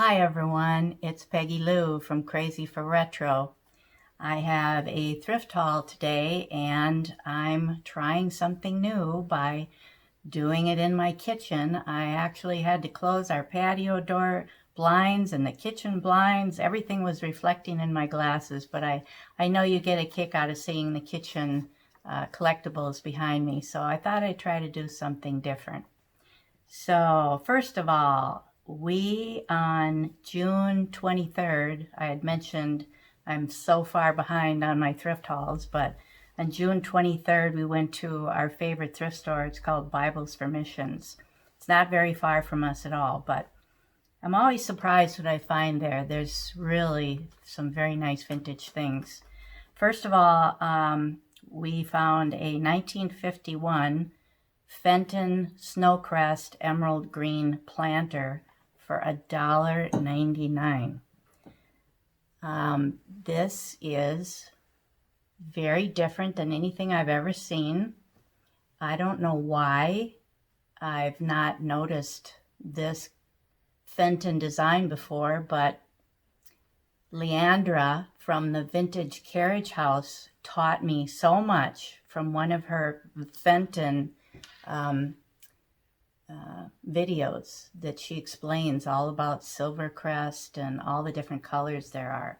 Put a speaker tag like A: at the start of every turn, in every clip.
A: Hi everyone, it's Peggy Lou from Crazy for Retro. I have a thrift haul today and I'm trying something new by doing it in my kitchen. I actually had to close our patio door blinds and the kitchen blinds. Everything was reflecting in my glasses, but I know you get a kick out of seeing the kitchen collectibles behind me, so I thought I'd try to do something different. So, first of all, we on June 23rd, I had mentioned I'm so far behind on my thrift hauls, but on June 23rd, we went to our favorite thrift store. It's called Bibles for Missions. It's not very far from us at all, but I'm always surprised what I find there. There's really some very nice vintage things. First of all, we found a 1951 Fenton Snowcrest Emerald Green planter for $1.99. This is very different than anything I've ever seen. I don't know why I've not noticed this Fenton design before, but Leandra from the Vintage Carriage House taught me so much from one of her Fenton videos that she explains all about Silvercrest and all the different colors there are.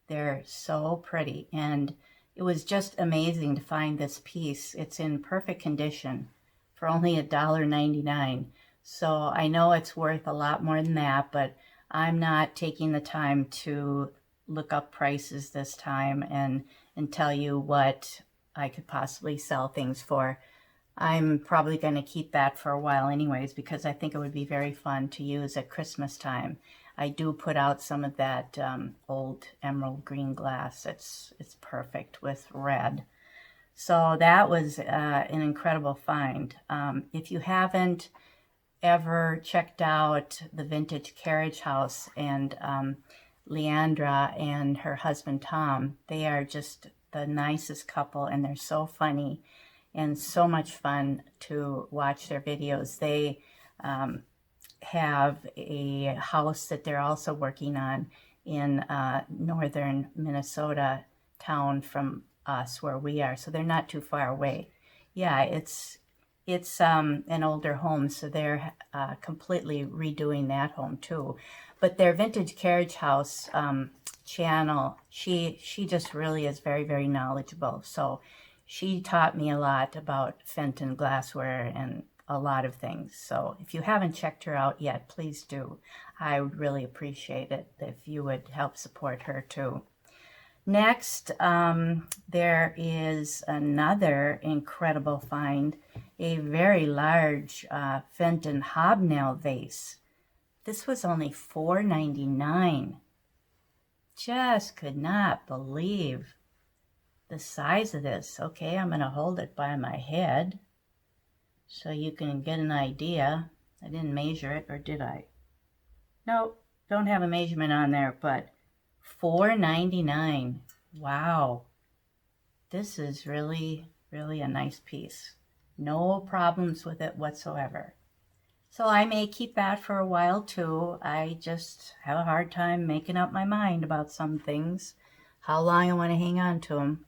A: They're so pretty, and it was just amazing to find this piece. It's in perfect condition for only $1.99. So I know it's worth a lot more than that, but I'm not taking the time to look up prices this time and tell you what I could possibly sell things for. I'm probably going to keep that for a while anyways, because I think it would be very fun to use at Christmas time. I do put out some of that old emerald green glass. It's perfect with red. So that was an incredible find. If you haven't ever checked out the Vintage Carriage House and Leandra and her husband Tom, they are just the nicest couple, and they're so funny and so much fun to watch their videos. They have a house that they're also working on in northern Minnesota town from us where we are, so they're not too far away. Yeah, it's an older home, so they're completely redoing that home too. But their Vintage Carriage House channel, she just really is very, very knowledgeable. So she taught me a lot about Fenton glassware and a lot of things. So if you haven't checked her out yet, please do. I would really appreciate it if you would help support her too. Next, there is another incredible find, a very large Fenton hobnail vase. This was only $4.99. Just could not believe the size of this. Okay, I'm going to hold it by my head so you can get an idea. I didn't measure it, or did I? Nope, don't have a measurement on there, but $4.99. Wow. This is really, really a nice piece. No problems with it whatsoever. So I may keep that for a while too. I just have a hard time making up my mind about some things, how long I want to hang on to them.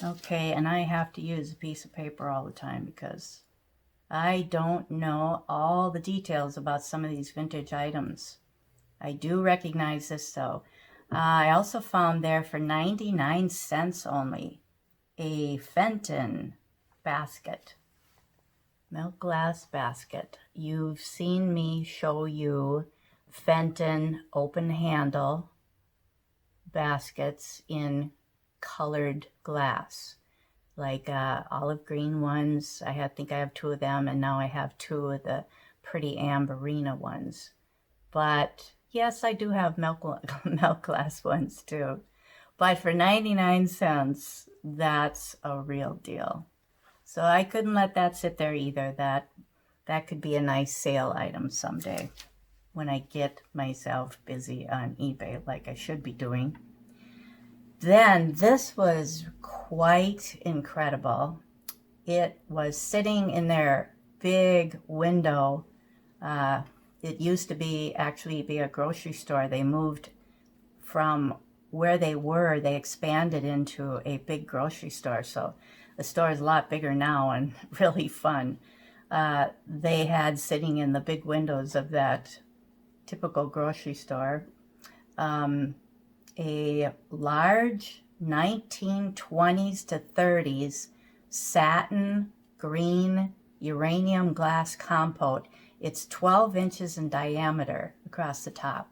A: Okay, and I have to use a piece of paper all the time because I don't know all the details about some of these vintage items. I do recognize this though. I also found there for 99 cents only a Fenton basket, milk glass basket. You've seen me show you Fenton open handle baskets in colored glass, like olive green ones. I think I have two of them, and now I have two of the pretty amberina ones. But yes, I do have milk glass ones too. But for 99 cents, that's a real deal. So I couldn't let that sit there either. That could be a nice sale item someday when I get myself busy on eBay like I should be doing. Then this was quite incredible. It was sitting in their big window it used to be actually be a grocery store. They moved from where they were, they expanded into a big grocery store. So the store is a lot bigger now and really fun. They had sitting in the big windows of that typical grocery store a large 1920s to 30s satin green uranium glass compote. It's 12 inches in diameter across the top.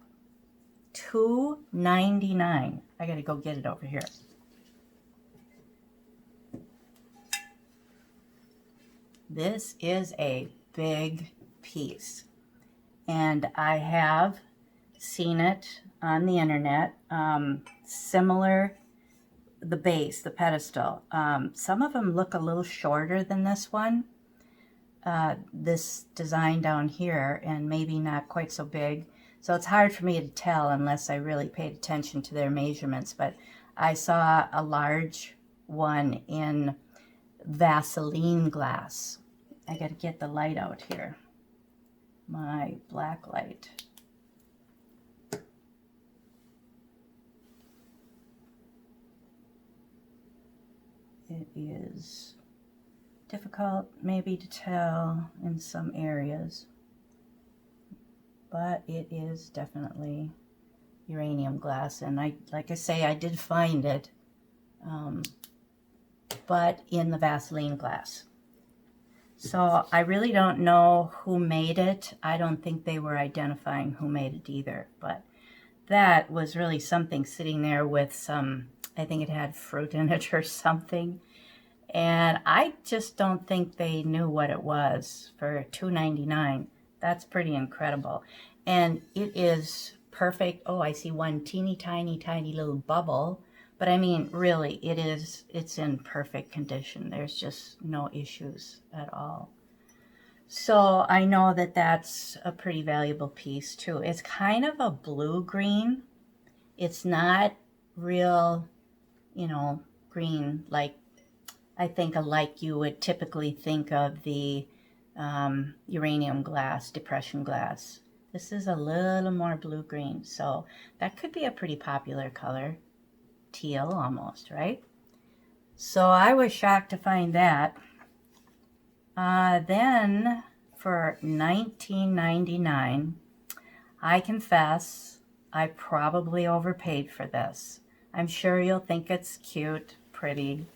A: $2.99. I gotta go get it over here. This is a big piece, and I have seen it on the internet. Similar, the base, the pedestal. Some of them look a little shorter than this one. This design down here, and maybe not quite so big. So it's hard for me to tell unless I really paid attention to their measurements. But I saw a large one in Vaseline glass. I got to get the light out here. My black light. It is difficult maybe to tell in some areas, but it is definitely uranium glass. And like I say, I did find it, but in the Vaseline glass. So I really don't know who made it. I don't think they were identifying who made it either, but that was really something, sitting there with some, I think it had fruit in it or something. And I just don't think they knew what it was for $2.99. That's pretty incredible. And it is perfect. Oh, I see one teeny tiny little bubble. But I mean, really, it's in perfect condition. There's just no issues at all. So I know that that's a pretty valuable piece too. It's kind of a blue-green. It's not real, green like I think like you would typically think of the uranium glass, depression glass. This is a little more blue-green, so that could be a pretty popular color. Teal almost, right? So I was shocked to find that. Then for $19.99, I confess I probably overpaid for this. I'm sure you'll think it's cute, pretty,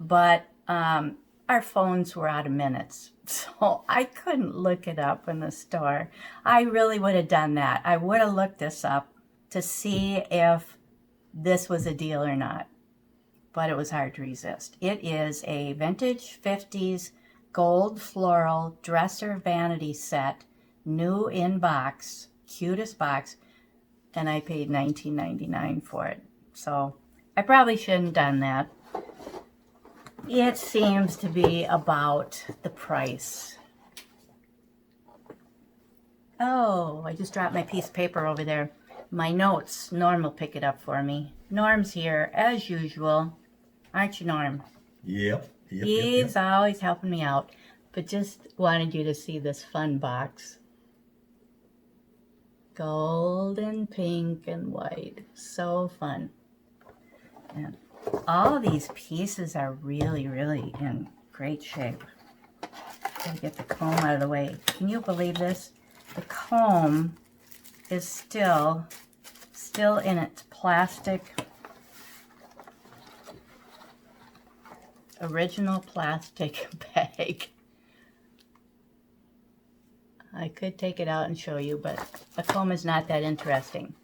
A: but our phones were out of minutes, so I couldn't look it up in the store. I really would have done that. I would have looked this up to see if this was a deal or not, but it was hard to resist. It is a vintage 50s gold floral dresser vanity set, new in box, cutest box, and I paid $19.99 for it. So I probably shouldn't have done that. It seems to be about the price. Oh, I just dropped my piece of paper over there. My notes. Norm will pick it up for me. Norm's here, as usual. Aren't you, Norm?
B: Yep.
A: He's always helping me out. But just wanted you to see this fun box. Gold and pink and white. So fun. And all these pieces are really, really in great shape. Gotta get the comb out of the way. Can you believe this? The comb is still in its plastic, original plastic bag. I could take it out and show you, but a comb is not that interesting.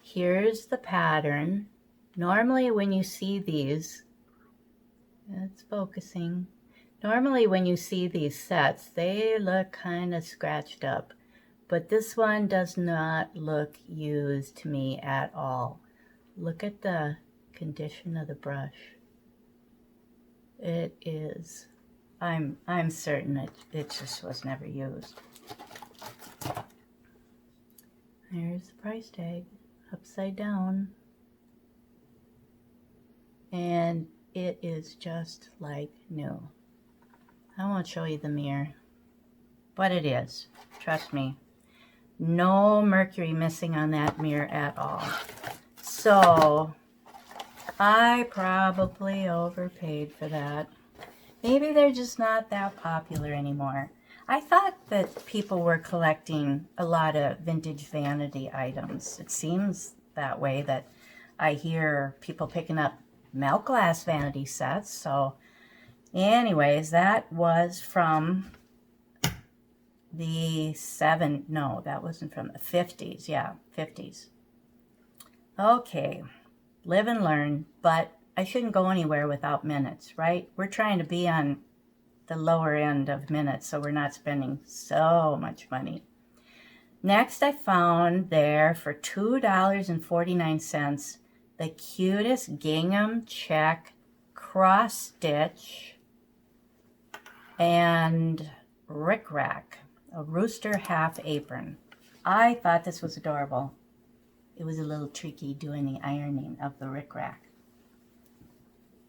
A: Here's the pattern. Normally when you see these, it's focusing. Normally when you see these sets, they look kind of scratched up. But this one does not look used to me at all. Look at the condition of the brush. It is, I'm certain it just was never used. There's the price tag, upside down. And it is just like new. I won't show you the mirror, but it is, trust me. No mercury missing on that mirror at all. So I probably overpaid for that. Maybe they're just not that popular anymore. I thought that people were collecting a lot of vintage vanity items. It seems that way, that I hear people picking up milk glass vanity sets. So anyways, that was from the that wasn't from the 50s. Yeah, 50s. Okay, live and learn, but I shouldn't go anywhere without minutes, right? We're trying to be on the lower end of minutes, so we're not spending so much money. Next, I found there for $2.49 the cutest gingham check cross stitch and rickrack, a rooster half apron. I thought this was adorable. It was a little tricky doing the ironing of the rickrack,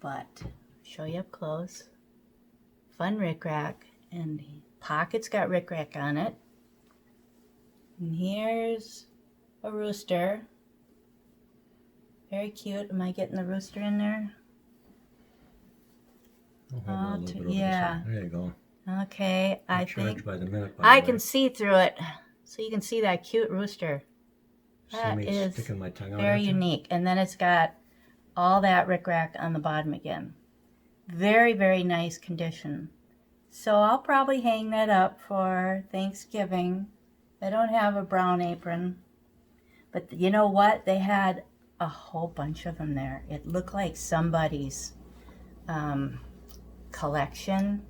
A: but show you up close. Fun rickrack, and the pocket's got rickrack on it. And here's a rooster. Very cute. Am I getting the rooster in there?
B: Yeah. There you go.
A: Okay, I think
B: by the minute,
A: I can see through it, so you can see that cute rooster.
B: That is sticking my tongue out
A: very unique. And then it's got all that rickrack on the bottom again. Very, very nice condition. So I'll probably hang that up for Thanksgiving. I don't have a brown apron, but you know what? They had a whole bunch of them there. It looked like somebody's collection,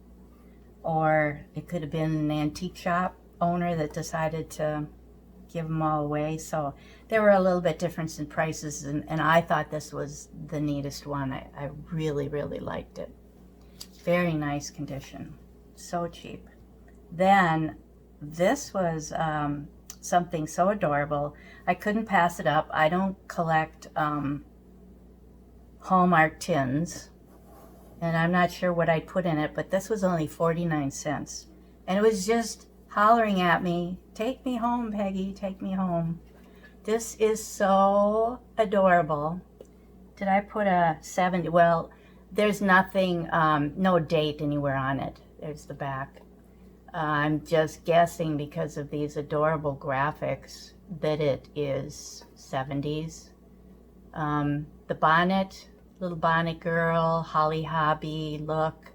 A: or it could have been an antique shop owner that decided to give them all away. So they were a little bit different in prices, and I thought this was the neatest one. I really, really liked it. Very nice condition. So cheap. Then this was something so adorable. I couldn't pass it up. I don't collect Hallmark tins, and I'm not sure what I'd put in it, but this was only 49 cents. And it was just hollering at me, "Take me home, Peggy, take me home." This is so adorable. Did I put a 70? Well, there's nothing, no date anywhere on it. There's the back. I'm just guessing because of these adorable graphics that it is 70s. The bonnet, little bonnet girl, Holly Hobbie look.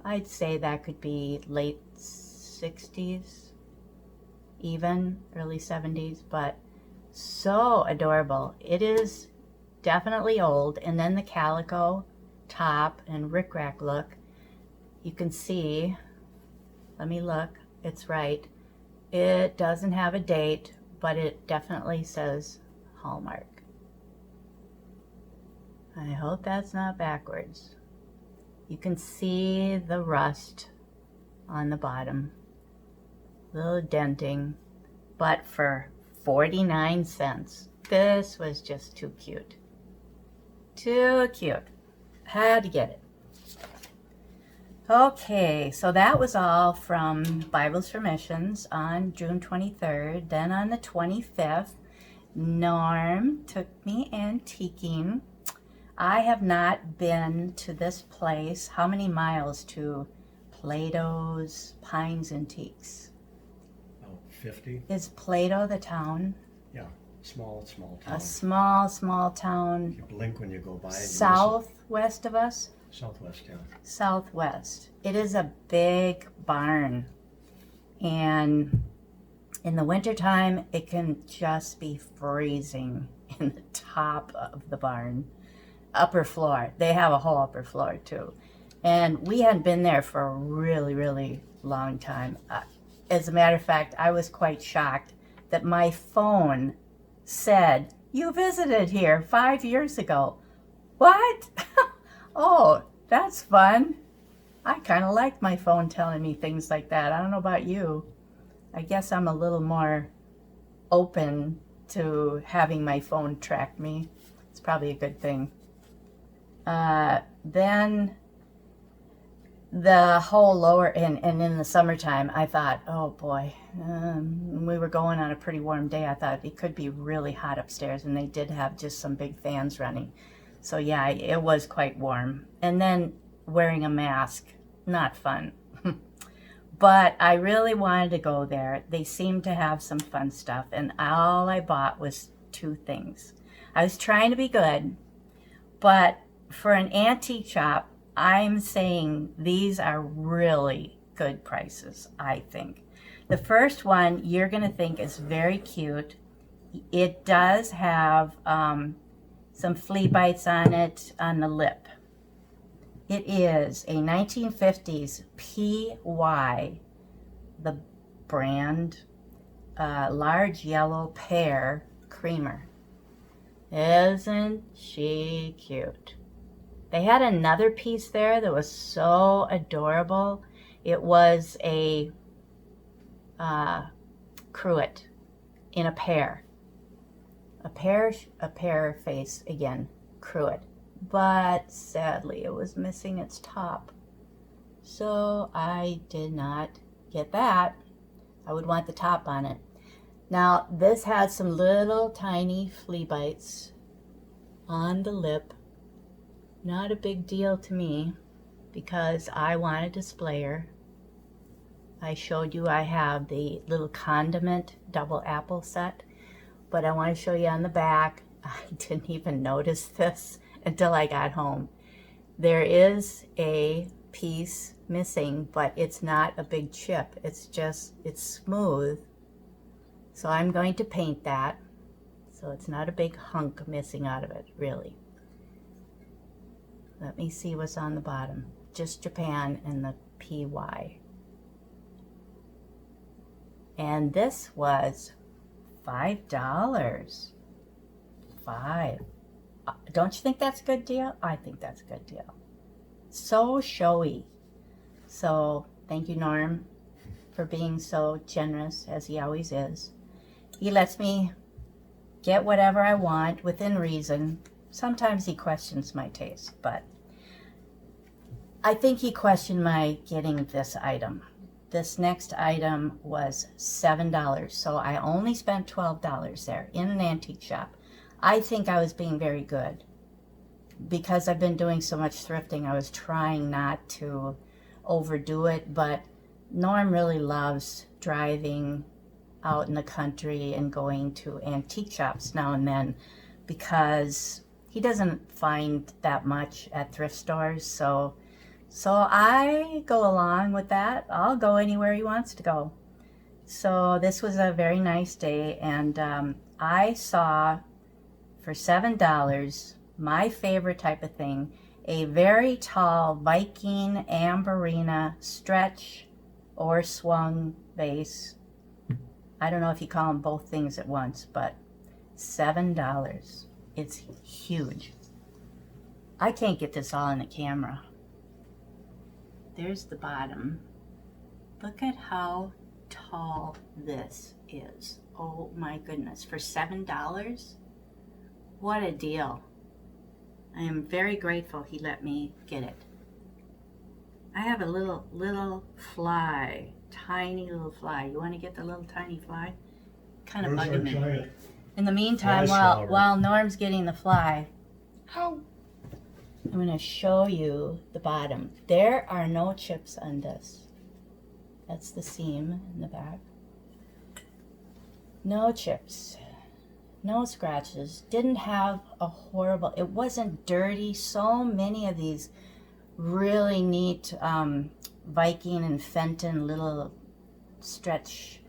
A: I'd say that could be late 60s, even early 70s, but so adorable. It is definitely old. And then the calico top and rickrack look. You can see, let me look, it's right. It doesn't have a date, but it definitely says Hallmark. I hope that's not backwards. You can see the rust on the bottom, little denting, but for 49 cents. This was just too cute. Too cute. Had to get it. Okay, so that was all from Bibles for Missions on June 23rd. Then on the 25th, Norm took me antiquing. I have not been to this place. How many miles to Plato's Pines Antiques?
B: Oh, 50.
A: Is Plato the town?
B: Yeah, small town.
A: A small town.
B: You blink when you go by.
A: Southwest of us?
B: Southwest, yeah.
A: Southwest. It is a big barn, and in the wintertime it can just be freezing in the top of the barn. Upper floor. They have a whole upper floor too. And we hadn't been there for a really, really long time. As a matter of fact, I was quite shocked that my phone said, "You visited here 5 years ago." What? Oh, that's fun. I kind of like my phone telling me things like that. I don't know about you. I guess I'm a little more open to having my phone track me. It's probably a good thing. Then the whole lower, and in the summertime, I thought, oh boy, we were going on a pretty warm day. I thought it could be really hot upstairs, and they did have just some big fans running. So yeah, it was quite warm. And then wearing a mask, not fun. But I really wanted to go there. They seemed to have some fun stuff, and all I bought was 2 things. I was trying to be good, but for an antique shop, I'm saying these are really good prices, I think. The first one you're going to think is very cute. It does have some flea bites on it on the lip. It is a 1950s PY, the brand, large yellow pear creamer. Isn't she cute? They had another piece there that was so adorable. It was a cruet in a pear. A pear face again, cruet. But sadly, it was missing its top. So I did not get that. I would want the top on it. Now, this had some little tiny flea bites on the lip. Not a big deal to me because I want a displayer. I showed you I have the little condiment double apple set, but I want to show you on the back. I didn't even notice this until I got home. There is a piece missing, but it's not a big chip. It's smooth. So I'm going to paint that. So it's not a big hunk missing out of it, really. Let me see what's on the bottom. Just Japan and the PY. And this was $5. $5. Don't you think that's a good deal? I think that's a good deal. So showy. So thank you, Norm, for being so generous, as he always is. He lets me get whatever I want within reason. Sometimes he questions my taste, but I think he questioned my getting this item. This next item was $7, so I only spent $12 there in an antique shop. I think I was being very good. Because I've been doing so much thrifting, I was trying not to overdo it, but Norm really loves driving out in the country and going to antique shops now and then because he doesn't find that much at thrift stores, so I go along with that. I'll go anywhere he wants to go. So this was a very nice day, and I saw for $7 my favorite type of thing, a very tall Viking Amberina stretch or swung vase. I don't know if you call them both things at once, but $7. It's huge. I can't get this all in the camera. There's the bottom. Look at how tall this is. Oh my goodness. For $7? What a deal. I am very grateful he let me get it. I have a little fly. Tiny little fly. You want to get the little tiny fly? Kind of bugging me. In the meantime, while Norm's getting the fly, I'm going to show you the bottom. There are no chips on this. That's the seam in the back. No chips. No scratches. Didn't have a horrible... It wasn't dirty. So many of these really neat Viking and Fenton little stretch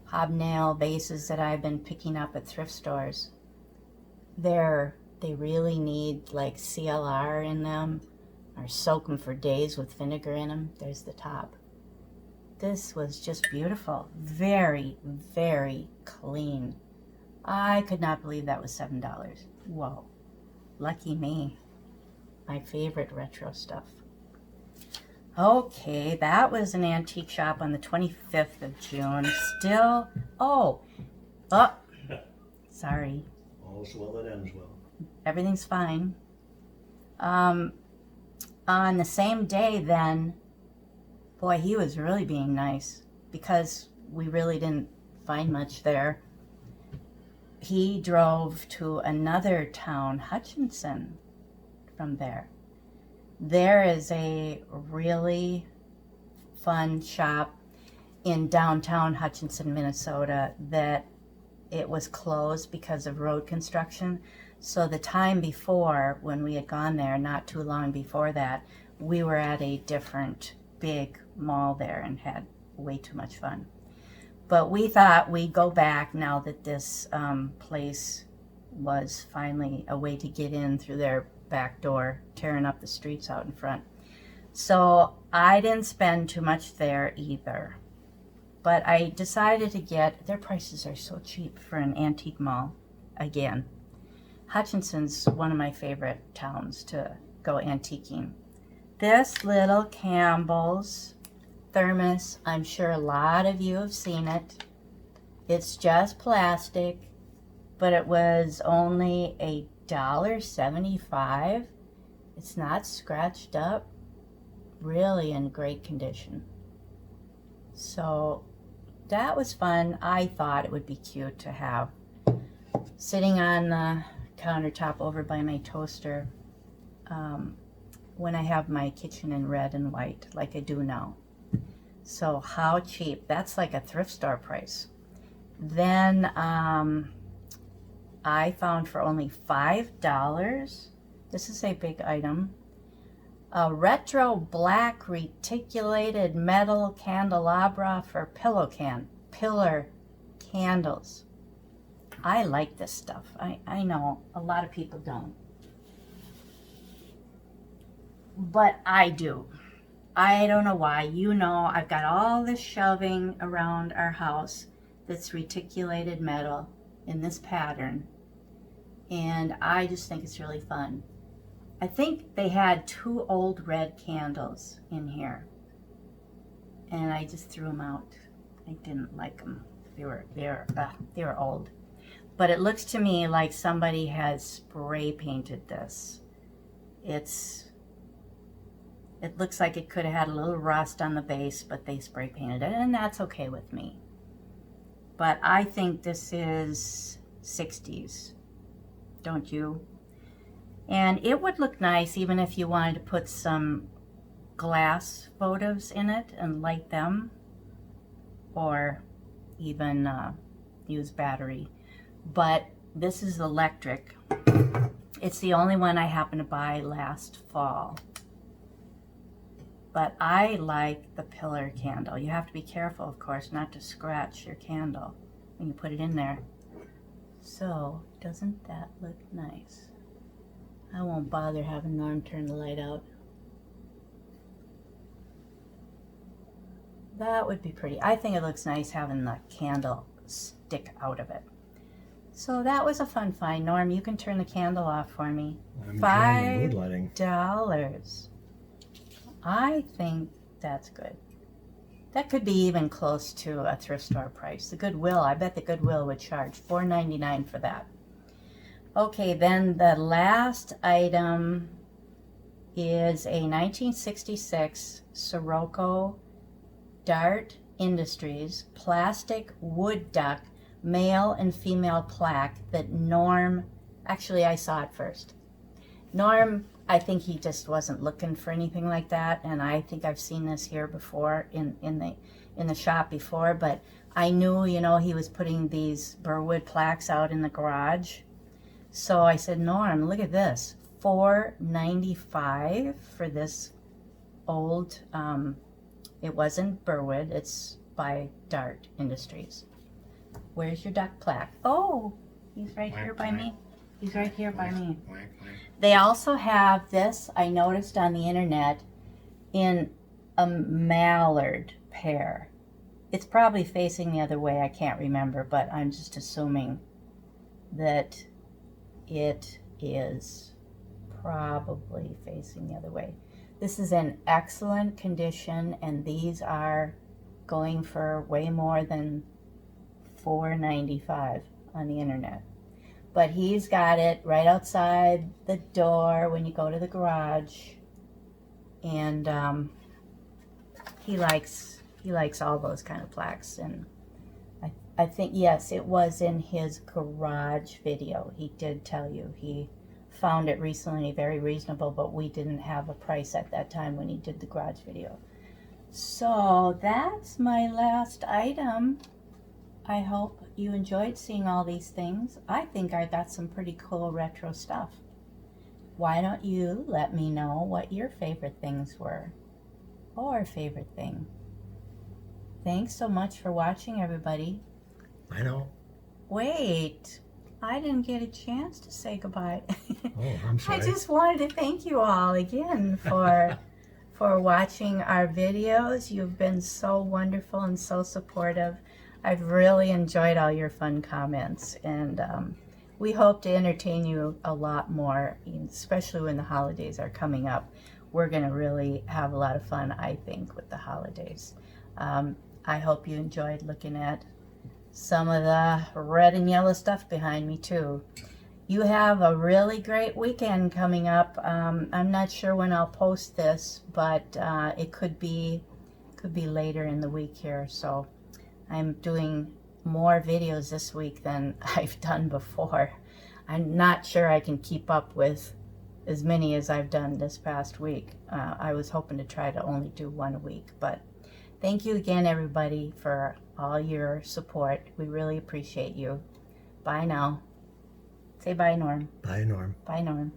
A: hobnail vases that I've been picking up at thrift stores. They really need like CLR in them, or soak them for days with vinegar in them. There's the top. This was just beautiful. Very, very clean. I could not believe that was $7. Whoa. Lucky me. My favorite retro stuff. Okay, that was an antique shop on the 25th of June. Still, sorry.
B: All's well that ends well.
A: Everything's fine. On the same day then, Boy, he was really being nice because we really didn't find much there. He drove to another town, Hutchinson, from there. There is a really fun shop in downtown Hutchinson, Minnesota, that it was closed because of road construction. So the time before, when we had gone there, not too long before that, we were at a different big mall there and had way too much fun. But we thought we'd go back now that this place was finally a way to get in through their back door, tearing up the streets out in front. So I didn't spend too much there either. But I decided to get, their prices are so cheap for an antique mall. Again, Hutchinson's one of my favorite towns to go antiquing. This little Campbell's thermos, I'm sure a lot of you have seen it. It's just plastic, but it was only $1.75. It's not scratched up, really in great condition. So that was fun. I thought it would be cute to have sitting on the countertop over by my toaster when I have my kitchen in red and white like I do now. So how cheap. That's like a thrift store price. Then I found for only $5, this is a big item, a retro black reticulated metal candelabra for pillar candles. I like this stuff. I know a lot of people don't. But I do. I don't know why. You know, I've got all this shelving around our house that's reticulated metal in this pattern. And I just think it's really fun. I think they had 2 old red candles in here. And I just threw them out. I didn't like them. They were old. But it looks to me like somebody has spray painted this. It looks like it could have had a little rust on the base, but they spray painted it, and that's okay with me. But I think this is 60s, don't you? And it would look nice even if you wanted to put some glass votives in it and light them, or even use battery. But this is electric. It's the only one I happened to buy last fall. But I like the pillar candle. You have to be careful, of course, not to scratch your candle when you put it in there. So, doesn't that look nice? I won't bother having Norm turn the light out. That would be pretty. I think it looks nice having the candle stick out of it. So that was a fun find. Norm, you can turn the candle off for me.
B: I'm enjoying the mood lighting.
A: $5. I think that's good. That could be even close to a thrift store price. The Goodwill, I bet the Goodwill would charge $4.99 for that. Okay, then the last item is a 1966 Sirocco Dart Industries plastic wood duck male and female plaque that Norm, actually I saw it first. Norm, I think he just wasn't looking for anything like that, and I think I've seen this here before in the shop before, but I knew, you know, he was putting these Burwood plaques out in the garage. So I said, Norm, look at this, $4.95 for this old, it wasn't Burwood, it's by Dart Industries. Where's your duck plaque? Oh, he's right here by me. He's right here by me. They also have this, I noticed on the internet, in a mallard pear. It's probably facing the other way, I can't remember, but I'm just assuming that it is probably facing the other way. This is in excellent condition, and these are going for way more than $4.95 on the internet. But he's got it right outside the door when you go to the garage. And he likes all those kind of plaques. And I think, yes, it was in his garage video. He did tell you he found it recently very reasonable, but we didn't have a price at that time when he did the garage video. So that's my last item. I hope you enjoyed seeing all these things. I think I got some pretty cool retro stuff. Why don't you let me know what your favorite things were, or favorite thing. Thanks so much for watching, everybody.
B: I know.
A: Wait, I didn't get a chance to say goodbye.
B: Oh, I'm sorry.
A: I just wanted to thank you all again for watching our videos. You've been so wonderful and so supportive. I've really enjoyed all your fun comments, and we hope to entertain you a lot more, especially when the holidays are coming up. We're going to really have a lot of fun, I think, with the holidays. I hope you enjoyed looking at some of the red and yellow stuff behind me too. You have a really great weekend coming up. I'm not sure when I'll post this, but it could be later in the week here. So I'm doing more videos this week than I've done before. I'm not sure I can keep up with as many as I've done this past week. I was hoping to try to only do one a week, but thank you again, everybody, for all your support. We really appreciate you. Bye now. Say bye, Norm.
B: Bye, Norm.
A: Bye, Norm.